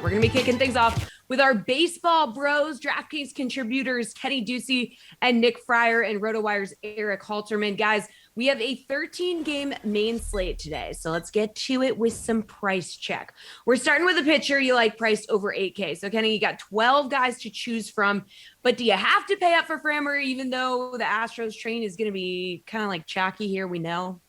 We're going to be kicking things off with our baseball bros, DraftKings contributors, Kenny Ducey and Nick Friar, and RotoWire's Erik Halterman. Guys, we have a 13-game main slate today, so let's get to it with some price check. We're starting with a pitcher you like priced over 8K. So, Kenny, you got 12 guys to choose from, but do you have to pay up for Framber, even though the Astros train is going to be kind of like chalky here, we know?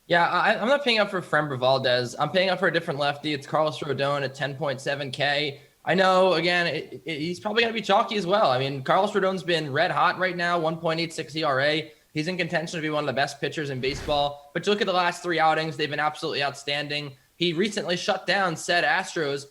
Yeah, I'm not paying up for Framber Valdez. I'm paying up for a different lefty. It's Carlos Rodon at 10.7K. I know, again, he's probably going to be chalky as well. I mean, Carlos Rodon's been red hot right now, 1.86 ERA. He's in contention to be one of the best pitchers in baseball. But you look at the last 3 outings, they've been absolutely outstanding. He recently shut down said Astros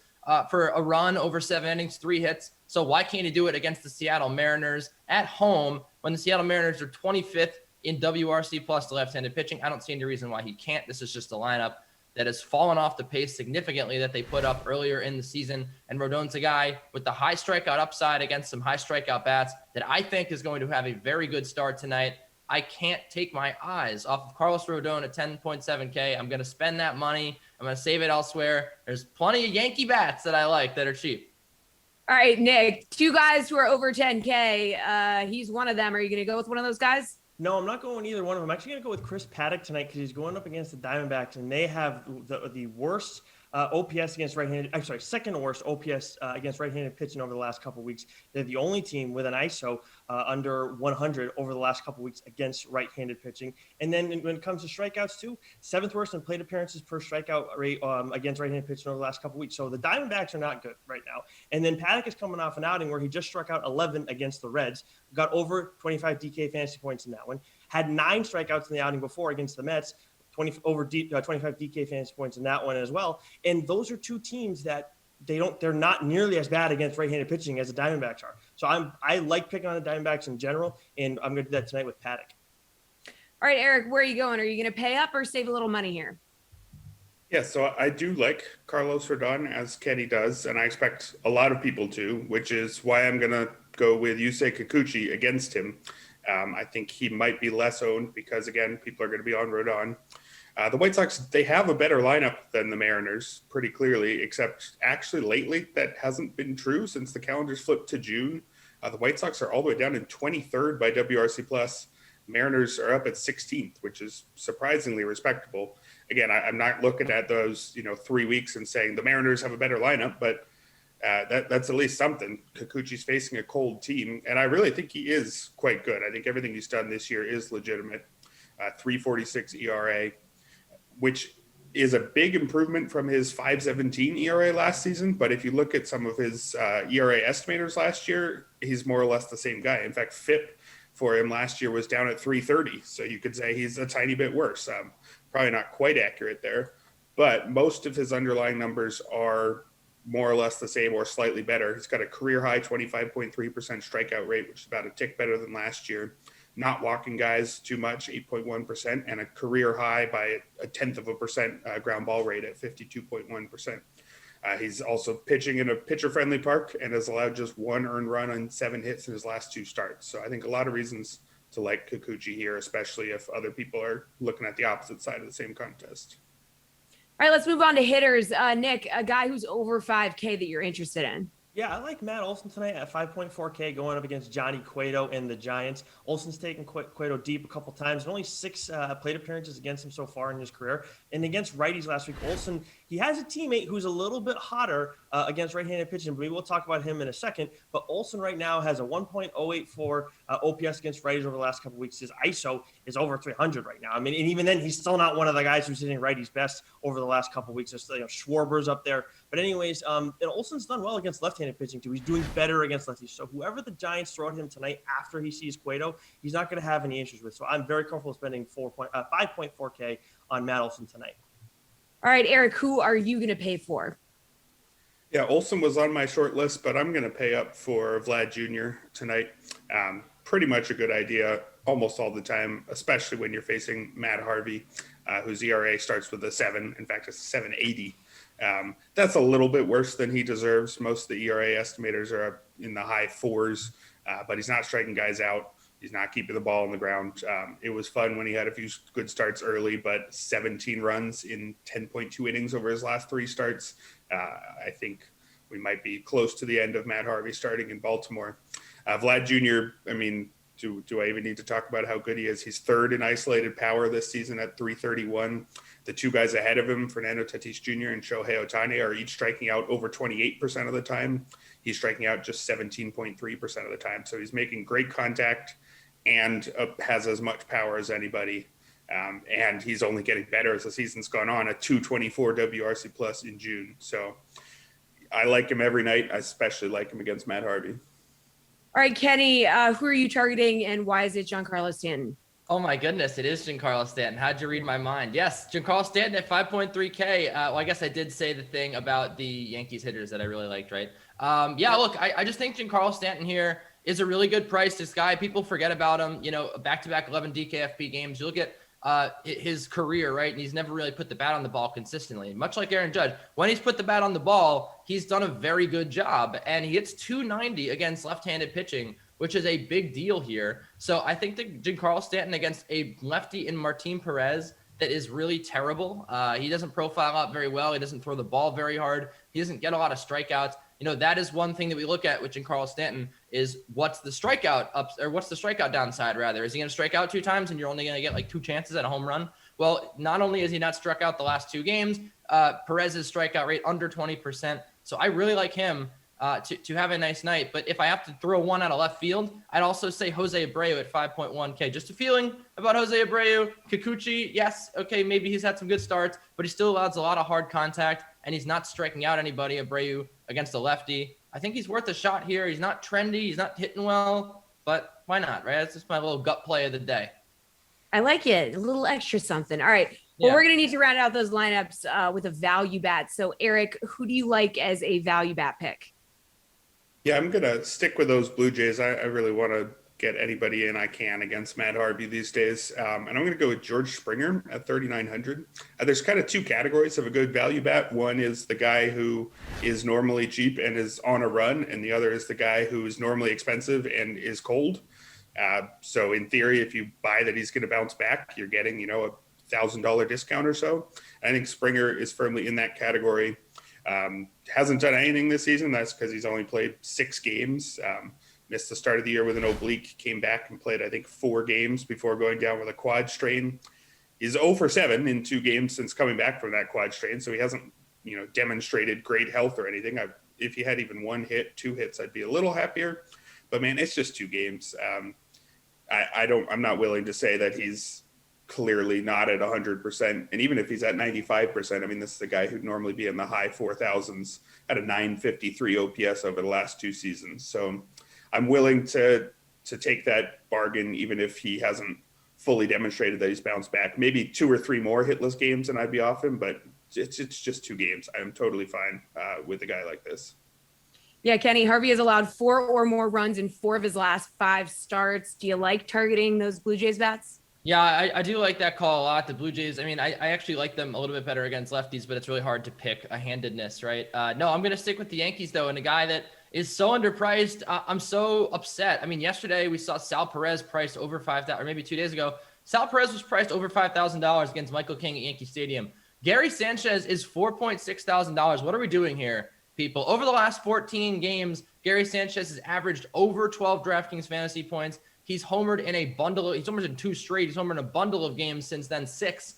for a run over 7 innings, 3 hits. So why can't he do it against the Seattle Mariners at home when the Seattle Mariners are 25th in WRC plus the left-handed pitching? I don't see any reason why he can't. This is just a lineup that has fallen off the pace significantly that they put up earlier in the season. And Rodon's a guy with the high strikeout upside against some high strikeout bats that I think is going to have a very good start tonight. I can't take my eyes off of Carlos Rodon at 10.7K. I'm going to spend that money. I'm going to save it elsewhere. There's plenty of Yankee bats that I like that are cheap. All right, Nick, 2 guys who are over 10K. He's one of them. Are you going to go with one of those guys? No, I'm not going either one of them. I'm actually going to go with Chris Paddock tonight because he's going up against the Diamondbacks, and they have the worst OPS against right-handed. I'm sorry, second worst OPS against right-handed pitching over the last couple of weeks. They're the only team with an ISO under 100 over the last couple of weeks against right-handed pitching. And then when it comes to strikeouts too, 7th worst in plate appearances per strikeout rate against right-handed pitching over the last couple of weeks. So the Diamondbacks are not good right now. And then Paddock is coming off an outing where he just struck out 11 against the Reds, got over 25 DK fantasy points in that one, had 9 strikeouts in the outing before against the Mets, 25 DK fantasy points in that one as well. And those are 2 teams that they're not nearly as bad against right-handed pitching as the Diamondbacks are. So I like picking on the Diamondbacks in general, and I'm going to do that tonight with Paddock. All right, Erik, where are you going? Are you going to pay up or save a little money here? Yeah, so I do like Carlos Rodon, as Kenny does, and I expect a lot of people to, which is why I'm going to go with Yusei Kikuchi against him. I think he might be less owned because, again, people are going to be on Rodon. The White Sox, they have a better lineup than the Mariners, pretty clearly, except actually lately that hasn't been true since the calendar's flipped to June. The White Sox are all the way down in 23rd by WRC+. Mariners are up at 16th, which is surprisingly respectable. Again, I'm not looking at those 3 weeks and saying the Mariners have a better lineup, but that's at least something. Kikuchi's facing a cold team, and I really think he is quite good. I think everything he's done this year is legitimate. 3.46 ERA, which is a big improvement from his 5.17 ERA last season. But if you look at some of his ERA estimators last year, he's more or less the same guy. In fact, FIP for him last year was down at 3.30. So you could say he's a tiny bit worse. Probably not quite accurate there, but most of his underlying numbers are more or less the same or slightly better. He's got a career high 25.3% strikeout rate, which is about a tick better than last year. Not walking guys too much, 8.1%, and a career high by 0.1% ground ball rate at 52.1%. He's also pitching in a pitcher-friendly park and has allowed just 1 earned run on 7 hits in his last 2 starts. So I think a lot of reasons to like Kikuchi here, especially if other people are looking at the opposite side of the same contest. All right, let's move on to hitters. Nick, a guy who's over 5K that you're interested in. Yeah, I like Matt Olson tonight at 5.4K going up against Johnny Cueto and the Giants. Olson's taken Cueto deep a couple times, and only 6 plate appearances against him so far in his career. And against righties last week, Olson, he has a teammate who's a little bit hotter against right-handed pitching. But we'll talk about him in a second. But Olson right now has a 1.084 OPS against righties over the last couple of weeks. His ISO is over 300 right now. I mean, and even then, he's still not one of the guys who's hitting righties best over the last couple of weeks. There's Schwarber's up there. But anyways, and Olson's done well against left-handed pitching too. He's doing better against lefties. So whoever the Giants throw at him tonight after he sees Cueto, he's not going to have any issues with. So I'm very comfortable spending 5.4K on Matt Olson tonight. All right, Erik, who are you going to pay for? Yeah, Olson was on my short list, but I'm going to pay up for Vlad Jr. tonight. Pretty much a good idea almost all the time, especially when you're facing Matt Harvey, whose ERA starts with a 7. In fact, it's a 7.80. That's a little bit worse than he deserves. Most of the ERA estimators are up in the high 4s, but he's not striking guys out. He's not keeping the ball on the ground. It was fun when he had a few good starts early, but 17 runs in 10.2 innings over his last 3 starts. I think we might be close to the end of Matt Harvey starting in Baltimore. Vlad Jr., I mean, do I even need to talk about how good he is? He's third in isolated power this season at 331. The two guys ahead of him, Fernando Tatis Jr. and Shohei Ohtani, are each striking out over 28% of the time. He's striking out just 17.3% of the time. So he's making great contact and has as much power as anybody. And he's only getting better as the season's gone on, a 224 WRC plus in June. So I like him every night. I especially like him against Matt Harvey. All right, Kenny, who are you targeting and why is it Giancarlo Stanton? Oh my goodness, it is Giancarlo Stanton. How'd you read my mind? Yes, Giancarlo Stanton at 5.3K. Well, I guess I did say the thing about the Yankees hitters that I really liked, right? Yeah, look, I just think Giancarlo Stanton here is a really good price. This guy, people forget about him. You know, back-to-back 11 DKFB games. You look at his career, right? And he's never really put the bat on the ball consistently. Much like Aaron Judge, when he's put the bat on the ball, he's done a very good job. And he hits 290 against left-handed pitching, which is a big deal here. So I think that Giancarlo Stanton against a lefty in Martin Perez that is really terrible. He doesn't profile out very well. He doesn't throw the ball very hard. He doesn't get a lot of strikeouts. You know, that is one thing that we look at with Giancarlo Stanton is what's the strikeout downside rather? Is he going to strike out 2 times and you're only going to get like 2 chances at a home run? Well, not only has he not struck out the last 2 games, Perez's strikeout rate under 20%. So I really like him to have a nice night. But if I have to throw one out of left field, I'd also say Jose Abreu at 5.1K. Just a feeling about Jose Abreu. Kikuchi, yes, okay, maybe he's had some good starts, but he still allows a lot of hard contact, and he's not striking out anybody, Abreu, against a lefty. I think he's worth a shot here. He's not trendy. He's not hitting well, but why not, right? That's just my little gut play of the day. I like it. A little extra something. All right. Well, Yeah. we're going to need to round out those lineups with a value bat. So, Erik, who do you like as a value bat pick? Yeah, I'm going to stick with those Blue Jays. I really want to get anybody in I can against Matt Harvey these days. And I'm going to go with George Springer at 3,900. There's kind of 2 categories of a good value bat. One is the guy who is normally cheap and is on a run, and the other is the guy who is normally expensive and is cold. So in theory, if you buy that he's going to bounce back, you're getting, you know, $1,000 discount or so. I think Springer is firmly in that category. Hasn't done anything this season. That's because he's only played 6 games. Missed the start of the year with an oblique, came back and played, I think, 4 games before going down with a quad strain. He's 0 for 7 in 2 games since coming back from that quad strain. So he hasn't, you know, demonstrated great health or anything. If he had even 1 hit, 2 hits, I'd be a little happier. But man, it's just 2 games. I'm not willing to say that he's clearly not at 100%. And even if he's at 95%, I mean, this is a guy who'd normally be in the high 4,000s at a 953 OPS over the last 2 seasons. So I'm willing to take that bargain, even if he hasn't fully demonstrated that he's bounced back. Maybe 2 or 3 more hitless games and I'd be off him, but it's just 2 games. I'm totally fine with a guy like this. Yeah, Kenny, Harvey has allowed 4 or more runs in 4 of his last 5 starts. Do you like targeting those Blue Jays bats? Yeah, I do like that call a lot. The Blue Jays, I mean, I actually like them a little bit better against lefties, but it's really hard to pick a handedness, right? No, I'm going to stick with the Yankees, though, and a guy that is so underpriced. I'm so upset. I mean, yesterday we saw Sal Perez priced over $5,000, or maybe 2 days ago. Sal Perez was priced over $5,000 against Michael King at Yankee Stadium. Gary Sanchez is $4,600. What are we doing here, people? Over the last 14 games, Gary Sanchez has averaged over 12 DraftKings fantasy points. He's homered he's homered in 2 straight. He's homered in a bundle of games since then, 6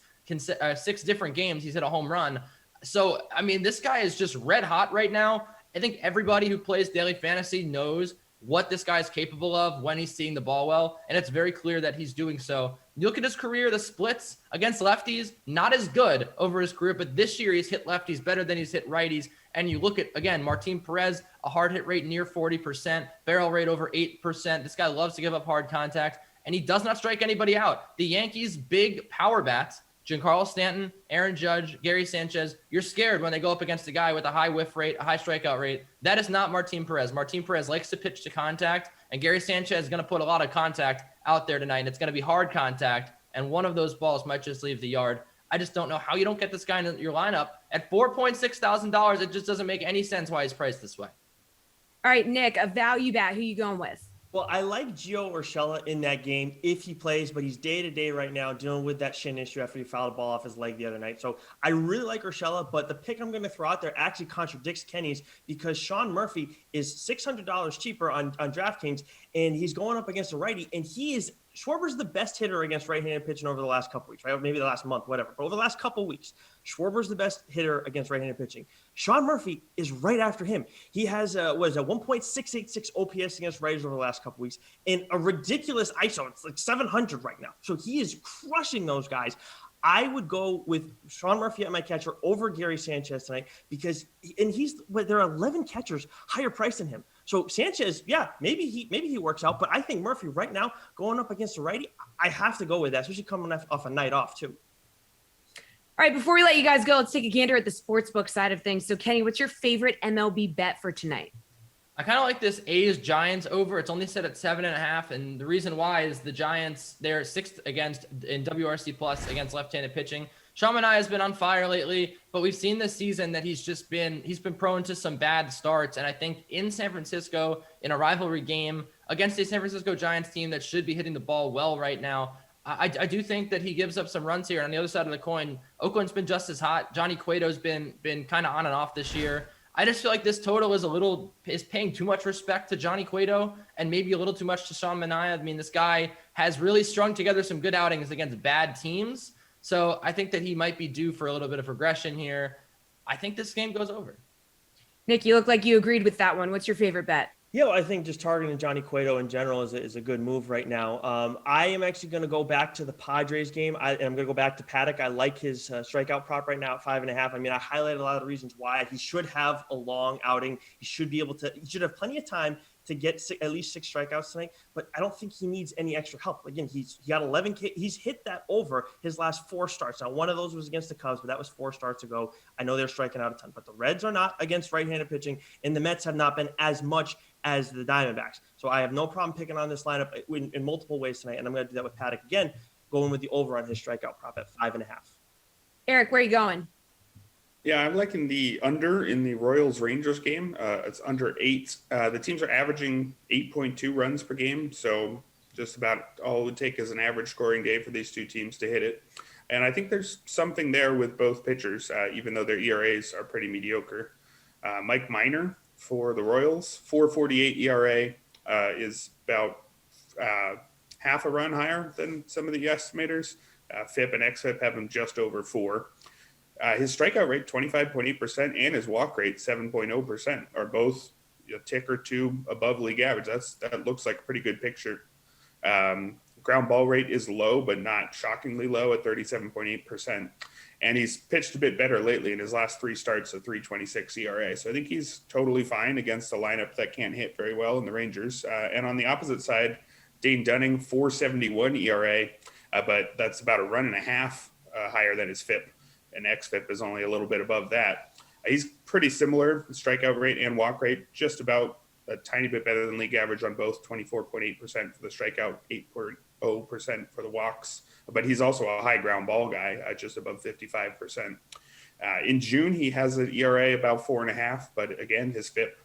different games. He's hit a home run. So, I mean, this guy is just red hot right now. I think everybody who plays daily fantasy knows what this guy's capable of when he's seeing the ball well, and it's very clear that he's doing so. You look at his career, the splits against lefties, not as good over his career, but this year he's hit lefties better than he's hit righties. And you look at, again, Martin Perez, a hard hit rate near 40%, barrel rate over 8%. This guy loves to give up hard contact, and he does not strike anybody out. The Yankees' big power bats, Giancarlo Stanton, Aaron Judge, Gary Sanchez, you're scared when they go up against a guy with a high whiff rate, a high strikeout rate. That is not Martin Perez. Martin Perez likes to pitch to contact, and Gary Sanchez is going to put a lot of contact out there tonight, and it's going to be hard contact, and one of those balls might just leave the yard. I just don't know how you don't get this guy in your lineup at $4,600. It just doesn't make any sense why he's priced this way. All right, Nick, a value bat. Who you going with? Well, I like Gio Urshela in that game if he plays, but he's day-to-day right now dealing with that shin issue after he fouled a ball off his leg the other night. So I really like Urshela, but the pick I'm going to throw out there actually contradicts Kenny's because Sean Murphy is $600 cheaper on DraftKings, and he's going up against a righty, and Schwarber's the best hitter against right-handed pitching over the last couple weeks, right? Maybe the last month, whatever. But over the last couple weeks, Schwarber's the best hitter against right-handed pitching. Sean Murphy is right after him. He has a 1.686 OPS against righties over the last couple weeks and a ridiculous ISO. It's like 700 right now. So he is crushing those guys. I would go with Sean Murphy at my catcher over Gary Sanchez tonight because there are 11 catchers higher priced than him. So Sanchez, yeah, maybe he works out, but I think Murphy right now going up against a righty, I have to go with that, especially coming off a night off too. All right, before we let you guys go, let's take a gander at the sportsbook side of things. So Kenny, what's your favorite MLB bet for tonight? I kind of like this A's Giants over. It's only set at 7.5. And the reason why is the Giants, they're sixth in WRC plus against left-handed pitching. Sean Manaea has been on fire lately, but we've seen this season that he's been prone to some bad starts. And I think in San Francisco, in a rivalry game against a San Francisco Giants team that should be hitting the ball well right now, I do think that he gives up some runs here. And on the other side of the coin, Oakland's been just as hot. Johnny Cueto's been kind of on and off this year. I just feel like this total is paying too much respect to Johnny Cueto and maybe a little too much to Sean Manaea. I mean, this guy has really strung together some good outings against bad teams. So I think that he might be due for a little bit of regression here. I think this game goes over. Nick, you look like you agreed with that one. What's your favorite bet? Yeah, well, I think just targeting Johnny Cueto in general is a good move right now. I am actually going to go back to the Padres game. And I'm going to go back to Paddock. I like his strikeout prop right now at 5.5. I mean, I highlighted a lot of the reasons why he should have a long outing. He should have plenty of time to get at least 6 strikeouts tonight, but I don't think he needs any extra help. Again, he got 11K. He's hit that over his last 4 starts. Now, one of those was against the Cubs, but that was 4 starts ago. I know they're striking out a ton, but the Reds are not against right-handed pitching, and the Mets have not been as much as the Diamondbacks. So I have no problem picking on this lineup in multiple ways tonight, and I'm going to do that with Paddock again, going with the over on his strikeout prop at 5.5. Eric, where are you going? Yeah, I'm liking the under in the Royals-Rangers game. It's under 8. The teams are averaging 8.2 runs per game, so just about all it would take is an average scoring day for these two teams to hit it. And I think there's something there with both pitchers, even though their ERAs are pretty mediocre. Mike Minor for the Royals, 4.48 ERA, is about half a run higher than some of the estimators. FIP and XFIP have him just over 4. His strikeout rate, 25.8%, and his walk rate, 7.0%, are both a tick or two above league average. That looks like a pretty good picture. Ground ball rate is low, but not shockingly low at 37.8%. And he's pitched a bit better lately in his last 3 starts, a 3.26 ERA. So I think he's totally fine against a lineup that can't hit very well in the Rangers. And on the opposite side, Dane Dunning, 4.71 ERA, but that's about a run and a half higher than his FIP. And XFIP is only a little bit above that. He's pretty similar, strikeout rate and walk rate, just about a tiny bit better than league average on both, 24.8% for the strikeout, 8.0% for the walks. But he's also a high ground ball guy, just above 55%. In June, he has an ERA about 4.5, but again, his FIP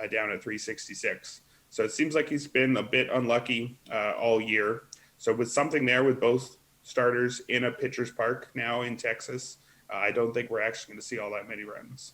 down at 3.66. So it seems like he's been a bit unlucky all year. So with something there with both starters in a pitcher's park now in Texas, I don't think we're actually going to see all that many runs.